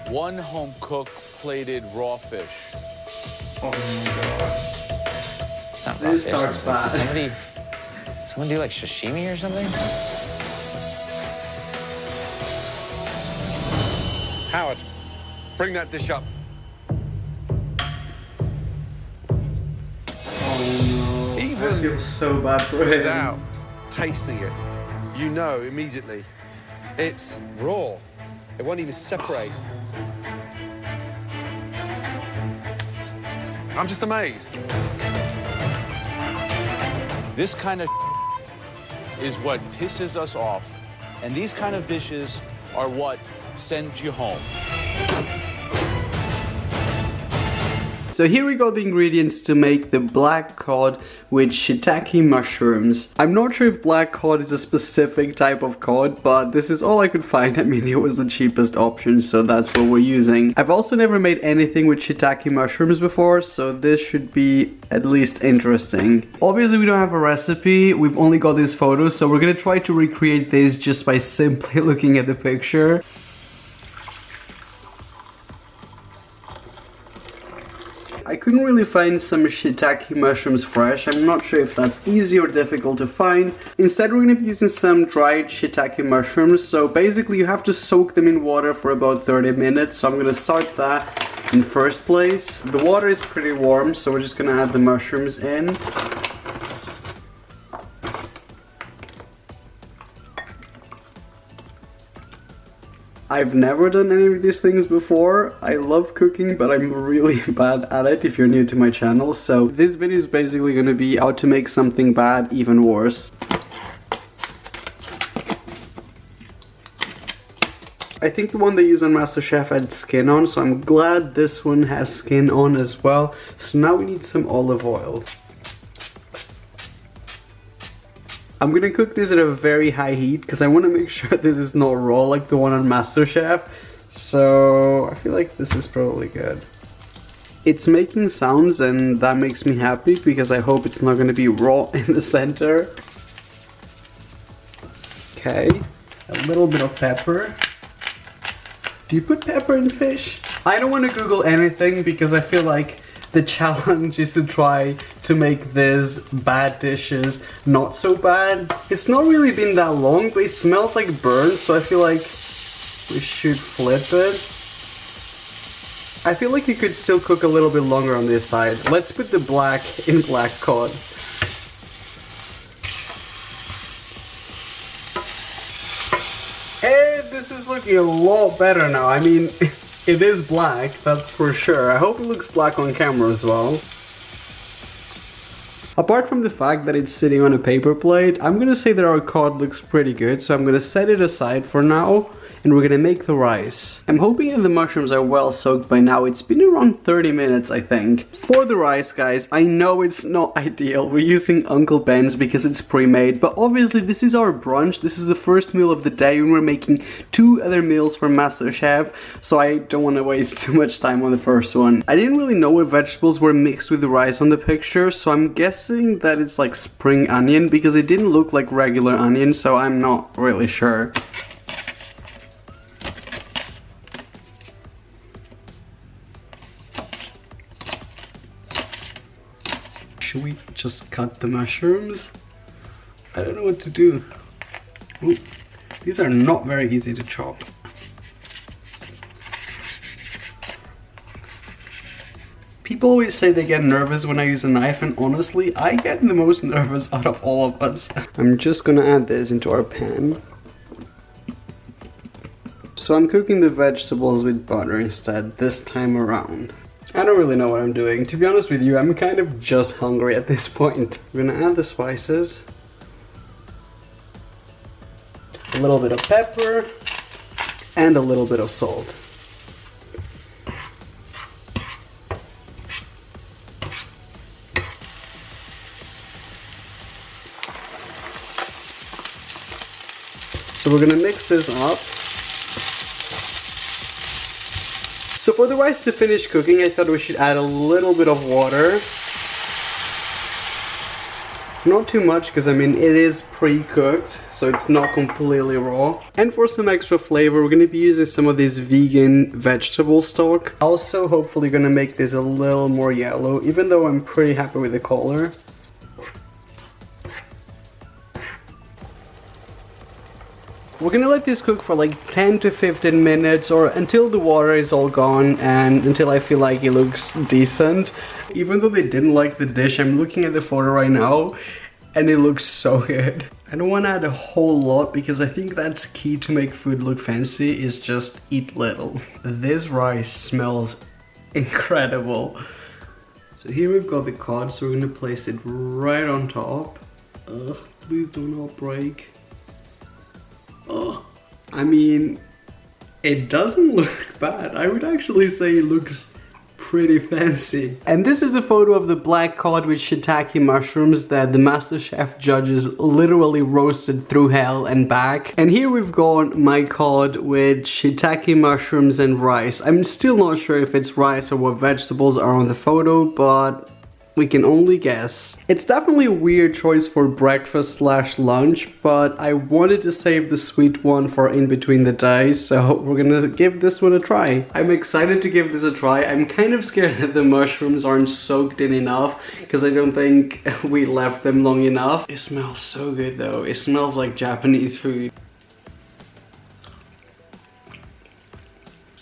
1 home-cooked plated raw fish. Oh my god. It's not raw This fish. starts bad. Someone do like sashimi or something? Howard, bring that dish up. Oh no. Even I feel so bad for him. without tasting it, you know immediately it's raw. It won't even separate. I'm just amazed. This kind of is what pisses us off, and these kind of dishes are what sends you home. So here we got the ingredients to make the black cod with shiitake mushrooms. I'm not sure if black cod is a specific type of cod, but this is all I could find. I mean, it was the cheapest option, so that's what we're using. I've also never made anything with shiitake mushrooms before, so this should be at least interesting. Obviously, we don't have a recipe. We've only got these photos, so we're gonna try to recreate this just by simply looking at the picture. I couldn't really find some shiitake mushrooms fresh. I'm not sure if that's easy or difficult to find. Instead, we're going to be using some dried shiitake mushrooms. So basically, you have to soak them in water for about 30 minutes. So I'm going to start that in first place. The water is pretty warm, so we're just going to add the mushrooms in. I've never done any of these things before. I love cooking, but I'm really bad at it if you're new to my channel. So this video is basically going to be how to make something bad even worse. I think the one they use on MasterChef had skin on, so I'm glad this one has skin on as well. So now we need some olive oil. I'm gonna cook this at a very high heat because I want to make sure this is not raw like the one on MasterChef. So I feel like this is probably good. It's making sounds and that makes me happy because I hope it's not gonna be raw in the center. Okay, a little bit of pepper. Do you put pepper in fish? I don't want to Google anything because I feel like the challenge is to try to make these bad dishes not so bad. It's not really been that long, but it smells like burnt, so I feel like we should flip it. I feel like you could still cook a little bit longer on this side. Let's put the black in black cod. Hey, this is looking a lot better now. I mean, it is black, that's for sure. I hope it looks black on camera as well. Apart from the fact that it's sitting on a paper plate, I'm gonna say that our cod looks pretty good, so I'm gonna set it aside for now. And we're gonna make the rice. I'm hoping that the mushrooms are well soaked by now. It's been around 30 minutes, I think. For the rice, guys, I know it's not ideal. We're using Uncle Ben's because it's pre-made, but obviously this is our brunch. This is the first meal of the day and we're making 2 other meals for MasterChef, so I don't want to waste too much time on the first one. I didn't really know what vegetables were mixed with the rice on the picture, so I'm guessing that it's like spring onion because it didn't look like regular onion, so I'm not really sure. Should we just cut the mushrooms? I don't know what to do. Ooh, these are not very easy to chop. People always say they get nervous when I use a knife, and honestly, I get the most nervous out of all of us. I'm just gonna add this into our pan. So I'm cooking the vegetables with butter instead this time around. I don't really know what I'm doing. To be honest with you, I'm kind of just hungry at this point. We're gonna add the spices. A little bit of pepper and a little bit of salt. So we're gonna mix this up. So for the rice to finish cooking, I thought we should add a little bit of water. Not too much, because I mean it is pre-cooked, so it's not completely raw. And for some extra flavor, we're gonna be using some of this vegan vegetable stock. Also, hopefully gonna make this a little more yellow, even though I'm pretty happy with the color. We're gonna let this cook for like 10 to 15 minutes, or until the water is all gone and until I feel like it looks decent. Even though they didn't like the dish, I'm looking at the photo right now and it looks so good. I don't want to add a whole lot because I think that's key to make food look fancy, is just eat little. This rice smells incredible. So here we've got the cod, so we're gonna place it right on top. Please do not break. Oh, I mean, it doesn't look bad. I would actually say it looks pretty fancy. And this is the photo of the black cod with shiitake mushrooms that the MasterChef judges literally roasted through hell and back. And here we've got my cod with shiitake mushrooms and rice. I'm still not sure if it's rice or what vegetables are on the photo, but we can only guess. It's definitely a weird choice for breakfast / lunch, but I wanted to save the sweet one for in between the days, so we're gonna give this one a try. I'm excited to give this a try. I'm kind of scared that the mushrooms aren't soaked in enough, because I don't think we left them long enough. It smells so good though. It smells like Japanese food.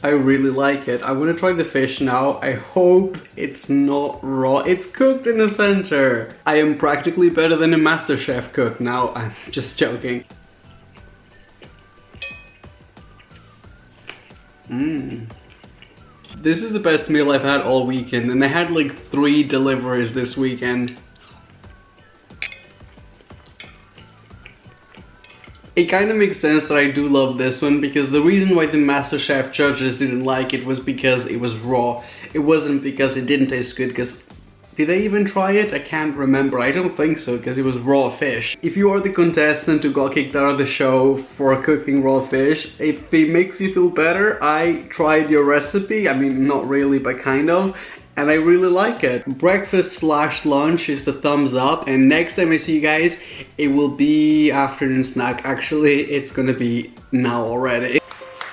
I really like it. I want to try the fish now. I hope it's not raw. It's cooked in the center. I am practically better than a MasterChef cook now. I'm just joking. This is the best meal I've had all weekend, and I had like 3 deliveries this weekend. It kind of makes sense that I do love this one, because the reason why the MasterChef judges didn't like it was because it was raw. It wasn't because it didn't taste good, because did they even try it? I can't remember. I don't think so, because it was raw fish. If you are the contestant who got kicked out of the show for cooking raw fish, if it makes you feel better, I tried your recipe. I mean, not really, but kind of. And I really like it. Breakfast / lunch is the thumbs up, and next time I see you guys, it will be afternoon snack. Actually, it's gonna be now already.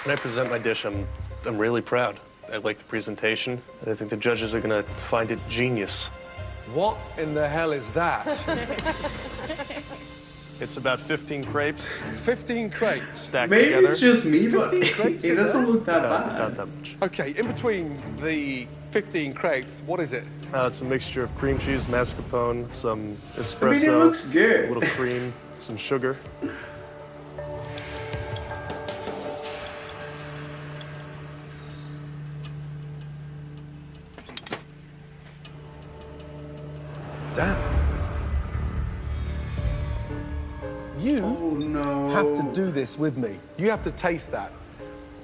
When I present my dish, I'm really proud. I like the presentation, and I think the judges are gonna find it genius. What in the hell is that? It's about 15 crepes 15 crepes. stacked Maybe together. it's just me, but 15 crepes it in doesn't there? look that Not bad. that much. Okay, in between the 15 crepes, what is it? It's a mixture of cream cheese, mascarpone, some espresso, I mean, it looks good. a little cream, some sugar. Damn. You Oh no. have to do this with me. You have to taste that.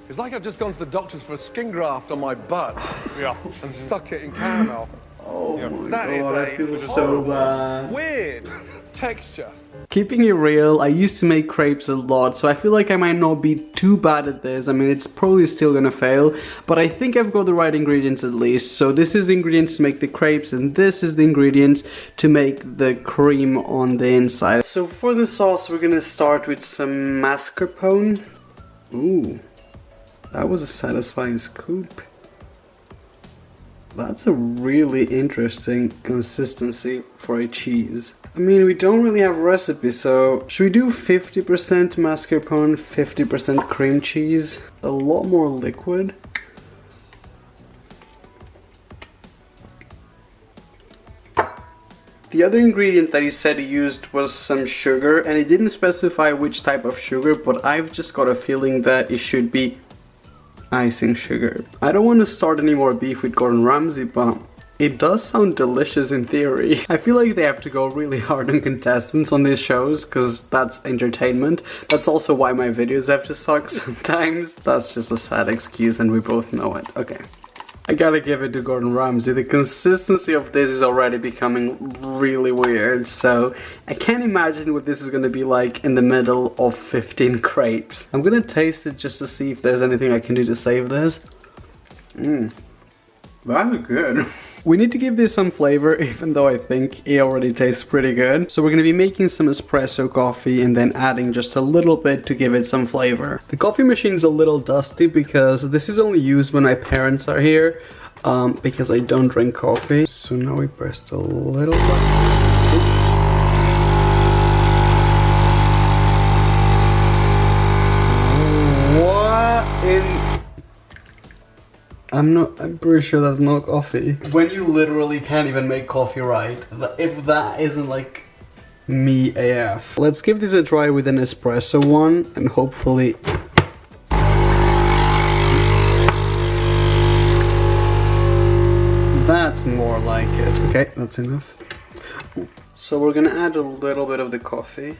It's like I've just gone to the doctors for a skin graft on my butt Yeah. and stuck it in caramel. Oh my That is god, I a feel so horrible, bad. weird texture. Keeping it real, I used to make crepes a lot, so I feel like I might not be too bad at this. I mean, it's probably still gonna fail, but I think I've got the right ingredients at least. So this is the ingredients to make the crepes, and this is the ingredients to make the cream on the inside. So for the sauce, we're gonna start with some mascarpone. Ooh, that was a satisfying scoop. That's a really interesting consistency for a cheese. I mean, we don't really have a recipe, so should we do 50% mascarpone, 50% cream cheese? A lot more liquid. The other ingredient that he said he used was some sugar, and he didn't specify which type of sugar, but I've just got a feeling that it should be icing sugar. I don't want to start any more beef with Gordon Ramsay, but it does sound delicious in theory. I feel like they have to go really hard on contestants on these shows, because that's entertainment. That's also why my videos have to suck sometimes. That's just a sad excuse and we both know it. Okay. I gotta give it to Gordon Ramsay. The consistency of this is already becoming really weird, so I can't imagine what this is gonna be like in the middle of 15 crepes. I'm gonna taste it just to see if there's anything I can do to save this. That's good. We need to give this some flavor, even though I think it already tastes pretty good. So we're gonna be making some espresso coffee and then adding just a little bit to give it some flavor. The coffee machine is a little dusty because this is only used when my parents are here, because I don't drink coffee. So now we pressed a little bit. I'm pretty sure that's not coffee. When you literally can't even make coffee right, if that isn't like me AF. Let's give this a try with an espresso one and hopefully... That's more like it. Okay, that's enough. So we're gonna add a little bit of the coffee.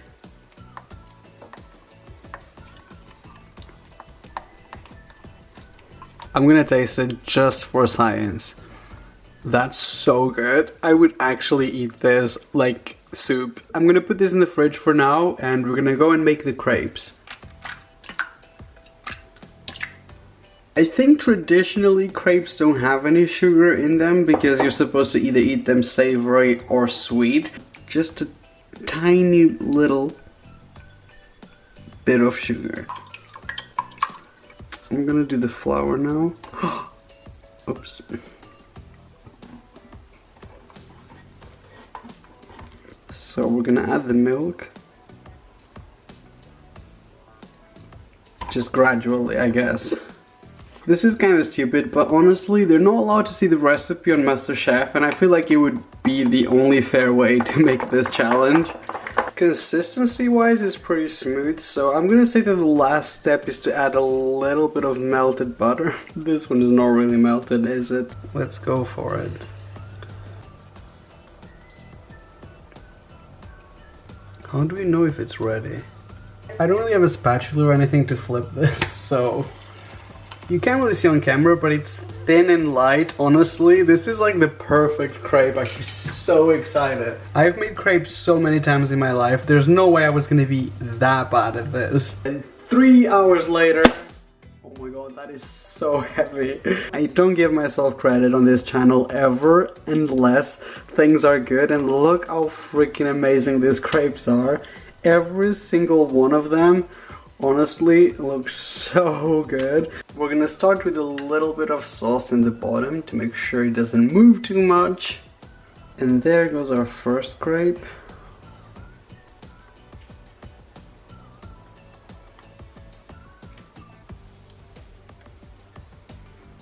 I'm gonna taste it just for science. That's so good. I would actually eat this like soup. I'm gonna put this in the fridge for now and we're gonna go and make the crepes. I think traditionally crepes don't have any sugar in them because you're supposed to either eat them savory or sweet. Just a tiny little bit of sugar. I'm gonna do the flour now. Oops. So we're gonna add the milk. Just gradually, I guess. This is kind of stupid, but honestly, they're not allowed to see the recipe on MasterChef, and I feel like it would be the only fair way to make this challenge. Consistency-wise, it's pretty smooth, so I'm gonna say that the last step is to add a little bit of melted butter. This one is not really melted, is it? Let's go for it. How do we know if it's ready? I don't really have a spatula or anything to flip this, so... You can't really see on camera, but it's thin and light. Honestly, this is like the perfect crepe. I'm so excited. I've made crepes so many times in my life. There's no way I was gonna be that bad at this. And 3 hours later, oh my god, that is so heavy. I don't give myself credit on this channel ever unless things are good. And look how freaking amazing these crepes are. Every single one of them. Honestly, it looks so good. We're gonna start with a little bit of sauce in the bottom to make sure it doesn't move too much. And there goes our first crepe.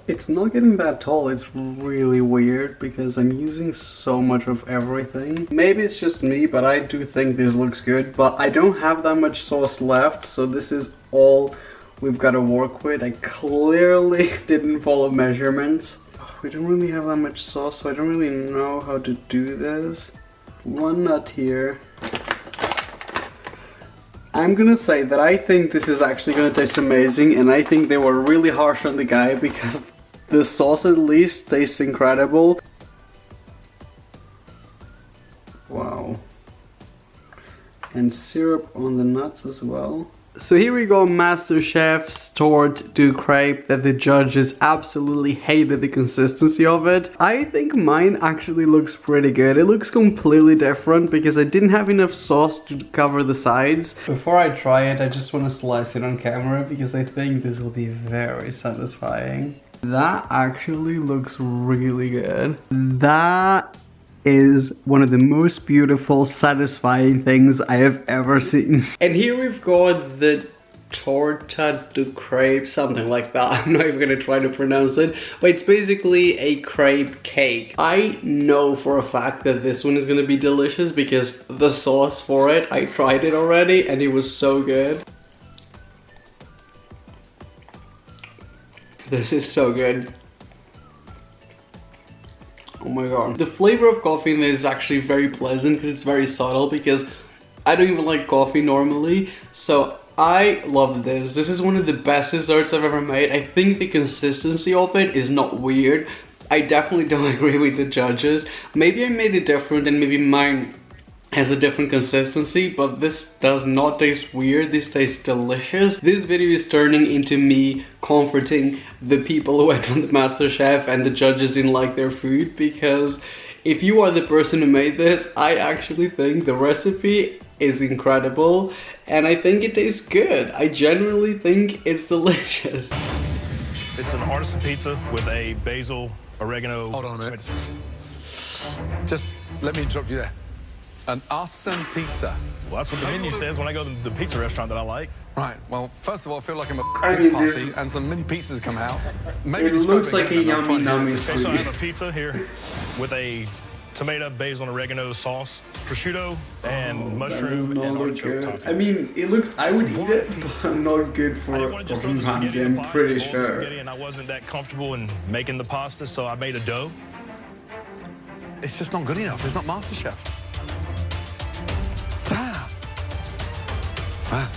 It's not getting that tall, it's really weird because I'm using so much of everything. Maybe it's just me, but I do think this looks good, but I don't have that much sauce left, so this is all we've got to work with. I clearly didn't follow measurements. We don't really have that much sauce, so I don't really know how to do this. One nut here. I'm gonna say that I think this is actually gonna taste amazing, and I think they were really harsh on the guy because the sauce at least tastes incredible. Wow. And syrup on the nuts as well. So here we go, MasterChef's tort to crepe that the judges absolutely hated the consistency of it. I think mine actually looks pretty good. It looks completely different because I didn't have enough sauce to cover the sides. Before I try it, I just want to slice it on camera because I think this will be very satisfying. That actually looks really good. That is one of the most beautiful, satisfying things I have ever seen. And here we've got the torta de crepe, something like that. I'm not even gonna try to pronounce it, but it's basically a crepe cake. I know for a fact that this one is gonna be delicious because the sauce for it, I tried it already and it was so good. This is so good. Oh my god. The flavor of coffee in this is actually very pleasant because it's very subtle because I don't even like coffee normally. So I love this. This is one of the best desserts I've ever made. I think the consistency of it is not weird. I definitely don't agree with the judges. Maybe I made it different and maybe mine has a different consistency, but this does not taste weird. This tastes delicious. This video is turning into me comforting the people who went on the MasterChef and the judges didn't like their food, because if you are the person who made this, I actually think the recipe is incredible and I think it tastes good. I genuinely think it's delicious. It's an artisan pizza with a basil, oregano. Hold on a minute. Just let me interrupt you there. An artisan pizza. Well, that's what the menu says when I go to the pizza restaurant that I like. Right, well, first of all, I feel like I'm I at a mean, party this- and some mini pizzas come out. Maybe It describe looks like again, a and I'll try yummy and hear Okay, so I food. have a pizza here with a tomato, basil, and oregano sauce, prosciutto, and mushroom That does and not look artichoke good. topping. I mean, it looks, I would eat it, but I'm not good for I didn't want to just throw the Gordon spaghetti Ramsay, in the I'm pot, pretty boil the sure. spaghetti, and I wasn't that comfortable in making the pasta, so I made a dough. It's just not good enough. It's not MasterChef. Damn. Ah,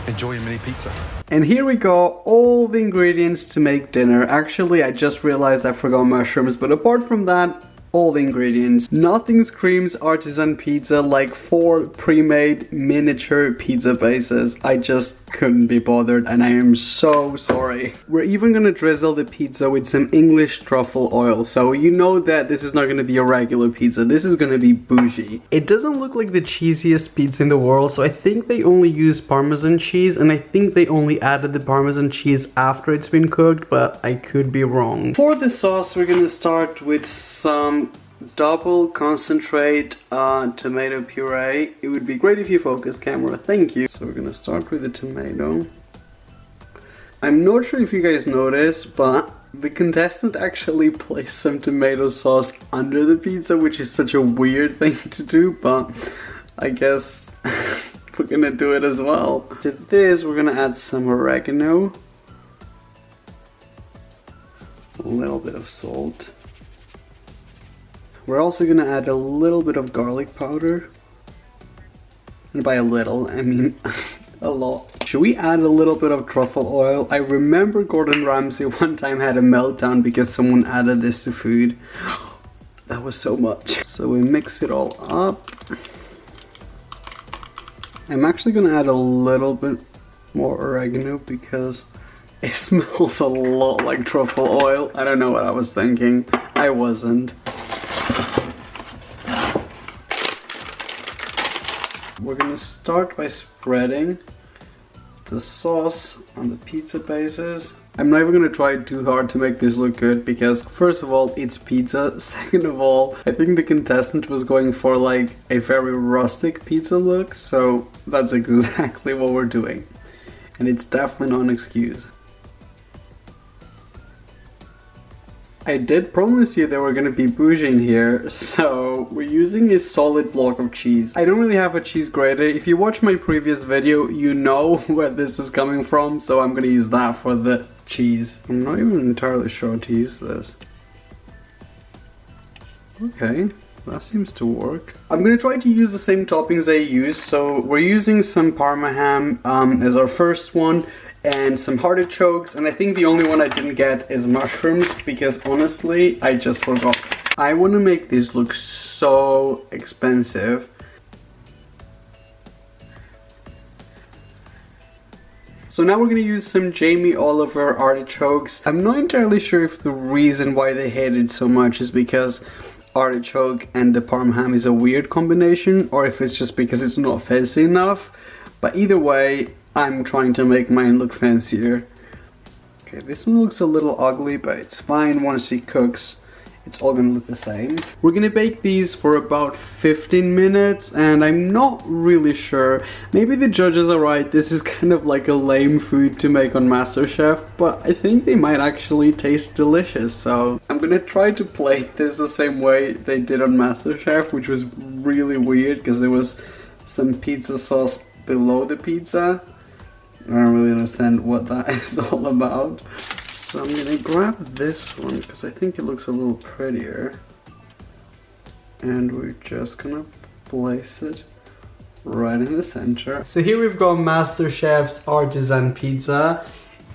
enjoy your mini pizza. And here we go, all the ingredients to make dinner. Actually, I just realized I forgot mushrooms, but apart from that, all the ingredients. Nothing screams artisan pizza like 4 pre-made miniature pizza bases. I just couldn't be bothered and I am so sorry. We're even gonna drizzle the pizza with some English truffle oil, so you know that this is not gonna be a regular pizza, this is gonna be bougie. It doesn't look like the cheesiest pizza in the world, so I think they only use Parmesan cheese, and I think they only added the Parmesan cheese after it's been cooked, but I could be wrong. For the sauce, we're gonna start with some double concentrate tomato puree. It would be great if you focus, camera, thank you. So we're gonna start with the tomato. I'm not sure if you guys noticed, but the contestant actually placed some tomato sauce under the pizza, which is such a weird thing to do, but I guess we're gonna do it as well. To this, we're gonna add some oregano, a little bit of salt. We're also gonna add a little bit of garlic powder. And by a little, I mean a lot. Should we add a little bit of truffle oil? I remember Gordon Ramsay one time had a meltdown because someone added this to food. That was so much. So we mix it all up. I'm actually gonna add a little bit more oregano because it smells a lot like truffle oil. I don't know what I was thinking. I wasn't. We're gonna start by spreading the sauce on the pizza bases. I'm not even gonna try too hard to make this look good because first of all, it's pizza. Second of all, I think the contestant was going for like a very rustic pizza look, so that's exactly what we're doing. And it's definitely not an excuse. I did promise you there were gonna be bougie in here, so we're using a solid block of cheese. I don't really have a cheese grater. If you watch my previous video, you know where this is coming from, so I'm gonna use that for the cheese. I'm not even entirely sure how to use this. Okay, that seems to work. I'm gonna try to use the same toppings I used, so we're using some Parma ham as our first one, and some artichokes, and I think the only one I didn't get is mushrooms because honestly I just forgot. I want to make this look so expensive. So now we're going to use some Jamie Oliver artichokes. I'm not entirely sure if the reason why they hate it so much is because artichoke and the parm ham is a weird combination, or if it's just because it's not fancy enough, but either way I'm trying to make mine look fancier. Okay, this one looks a little ugly, but it's fine. Once it cooks, it's all gonna look the same. We're gonna bake these for about 15 minutes, and I'm not really sure. Maybe the judges are right, this is kind of like a lame food to make on MasterChef, but I think they might actually taste delicious, so I'm gonna try to plate this the same way they did on MasterChef, which was really weird because there was some pizza sauce below the pizza. I don't really understand what that is all about. So I'm gonna grab this one because I think it looks a little prettier. And we're just gonna place it right in the center. So here we've got MasterChef's artisan pizza.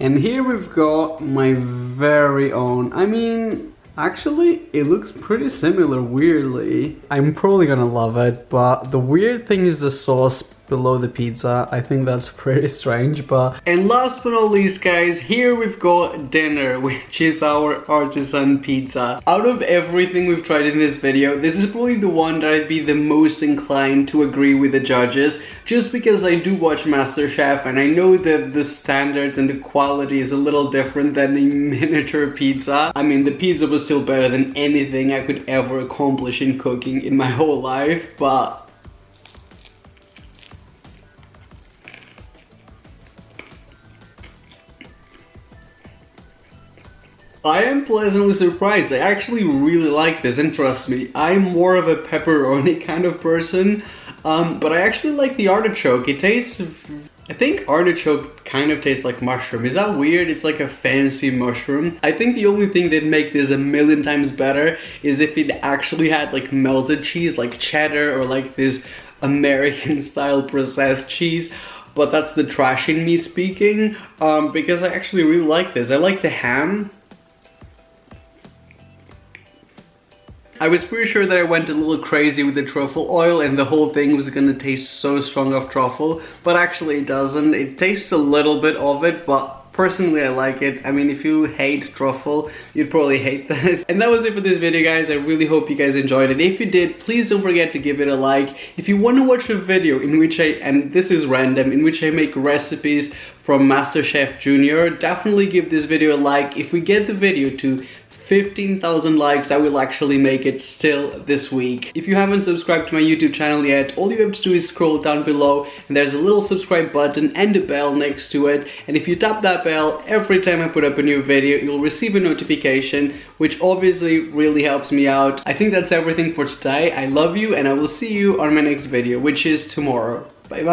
And here we've got my very own, I mean, Actually, it looks pretty similar, weirdly. I'm probably gonna love it, but the weird thing is the sauce below the pizza. I think that's pretty strange, but... And last but not least, guys, here we've got dinner, which is our artisan pizza. Out of everything we've tried in this video, this is probably the one that I'd be the most inclined to agree with the judges, just because I do watch MasterChef and I know that the standards and the quality is a little different than a miniature pizza. I mean, the pizza was still better than anything I could ever accomplish in cooking in my whole life, but... I am pleasantly surprised. I actually really like this, and trust me, I'm more of a pepperoni kind of person, but I actually like the artichoke. It tastes... I think artichoke kind of tastes like mushroom. Is that weird? It's like a fancy mushroom. I think the only thing that'd make this a million times better is if it actually had like melted cheese, like cheddar, or like this American style processed cheese. But that's the trash in me speaking, because I actually really like this. I like the ham. I was pretty sure that I went a little crazy with the truffle oil and the whole thing was gonna taste so strong of truffle, but actually it doesn't. It tastes a little bit of it, but personally I like it. I mean, if you hate truffle, you'd probably hate this. And that was it for this video, guys. I really hope you guys enjoyed it. If you did, please don't forget to give it a like. If you want to watch a video in which and this is random, in which I make recipes from MasterChef Junior, definitely give this video a like. If we get the video to 15,000 likes, I will actually make it still this week. If you haven't subscribed to my YouTube channel yet, all you have to do is scroll down below and there's a little subscribe button and a bell next to it. And if you tap that bell, every time I put up a new video, you'll receive a notification, which obviously really helps me out. I think that's everything for today. I love you and I will see you on my next video, which is tomorrow. Bye bye.